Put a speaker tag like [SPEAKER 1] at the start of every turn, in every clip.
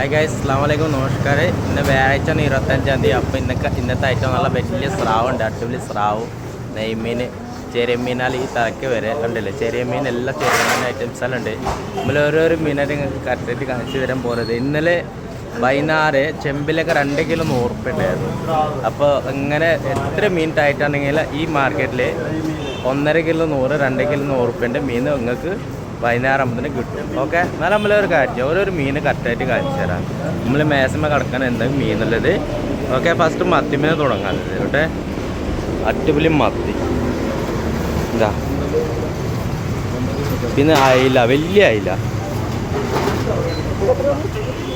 [SPEAKER 1] Hi guys, അസ്സലാമു അലൈക്കും, നമസ്കാരം. ഇന്ന് വ്യാഴാഴ്ചയാണ് 25-ാം തീയതി. അപ്പോൾ ഇന്നത്തെ ഐറ്റം നല്ല വലിയ സ്രാവുണ്ട്, അടിപൊളി സ്രാവ്, നെയ്മീൻ, ചെറിയ മീനാൽ ഈ തലയ്ക്ക് വരെ കണ്ടില്ലേ. ചെറിയ മീൻ, എല്ലാ ചെറിയ മീൻ ഐറ്റംസെല്ലാം ഉണ്ട്. നമ്മൾ ഓരോരോ മീനായിട്ട് നിങ്ങൾക്ക് കറക്റ്റായിട്ട് കാണിച്ചു തരാൻ പോകുന്നത്. ഇന്നലെ വൈകുന്നേരം ചെമ്പിലൊക്കെ 2 കിലോ 100 റുപ്യ ഉണ്ടായിരുന്നു. അപ്പോൾ ഇങ്ങനെ എത്ര മീൻ ടൈറ്റാണെങ്കിൽ ഈ മാർക്കറ്റിൽ 1.5 കിലോ 100, 2 കിലോ 100 റുപ്യൻ്റെ മീൻ നിങ്ങൾക്ക് വൈകുന്നേരം ആകുമ്പത്തിന് കിട്ടും. ഓക്കെ, എന്നാൽ നമ്മളൊരു കാര്യം ഓരോരു മീൻ കറക്റ്റായിട്ട് കാണിച്ചു തരാം. നമ്മൾ മേശമ കിടക്കാൻ എന്തെങ്കിലും മീനുള്ളത്. ഓക്കെ, ഫസ്റ്റ് മത്തിമീൻ തുടങ്ങാനുള്ളത് കേട്ടെ. അടിപൊളി മത്തി എന്താ, പിന്നെ അയില, വലിയ അയില,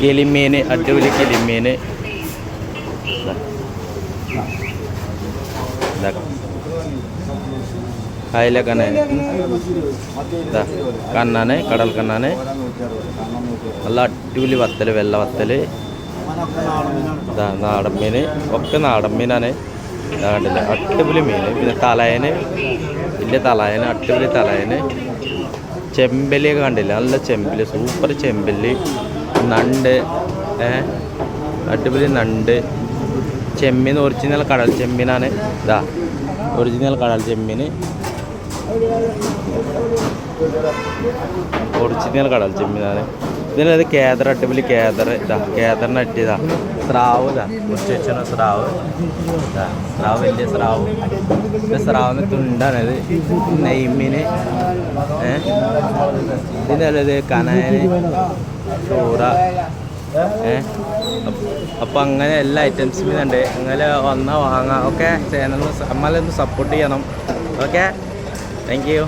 [SPEAKER 1] കിളിമീൻ, അടിപൊളി കിളിമീൻ, അയില കണ്ണാന്, കടൽ കണ്ണാന്, നല്ല അടിപൊളി വത്തൽ, വെള്ള വത്തൽ, നാടൻ മീൻ, ഒക്കെ നാടൻ മീനാണ്. കണ്ടില്ല, അടിപൊളി മീൻ. പിന്നെ തലയന്, വലിയ തലയന്, അടിപൊളി തലയന്, ചെമ്പല്ലിയൊക്കെ കണ്ടില്ല, നല്ല ചെമ്പല്ലി, സൂപ്പർ ചെമ്പല്ലി, നണ്ട്, അടിപൊളി നണ്ട്, ചെമ്മീൻ, ഒറിജിനൽ കടൽ ചെമ്മീനാണ്. ഒറിജിനൽ കടൽ ചെമ്മീൻ, ഒറിജിനൽ കടൽ ചെമ്മീനാണ്. ഇതിനത് കേദർ, അടിപൊളി കേദർ, കേദറിന് അറ്റിയതാ. സ്രാവ് കുറച്ച് വെച്ചാൽ സ്രാവ്, സ്രാവ്, വലിയ സ്രാവ്, സ്രാവിന് തുണ്ടാണിത്. നെയ്മീൻ, ഇതിനല്ലത് കനയന്, ചൂറ. അപ്പം അങ്ങനെ എല്ലാ ഐറ്റംസും ഉണ്ട്. അങ്ങനെ വന്നാൽ വാങ്ങാം. ഓക്കെ, ചാനലിന് നമ്മളൊന്ന് സപ്പോർട്ട് ചെയ്യണം. Okay, thank you.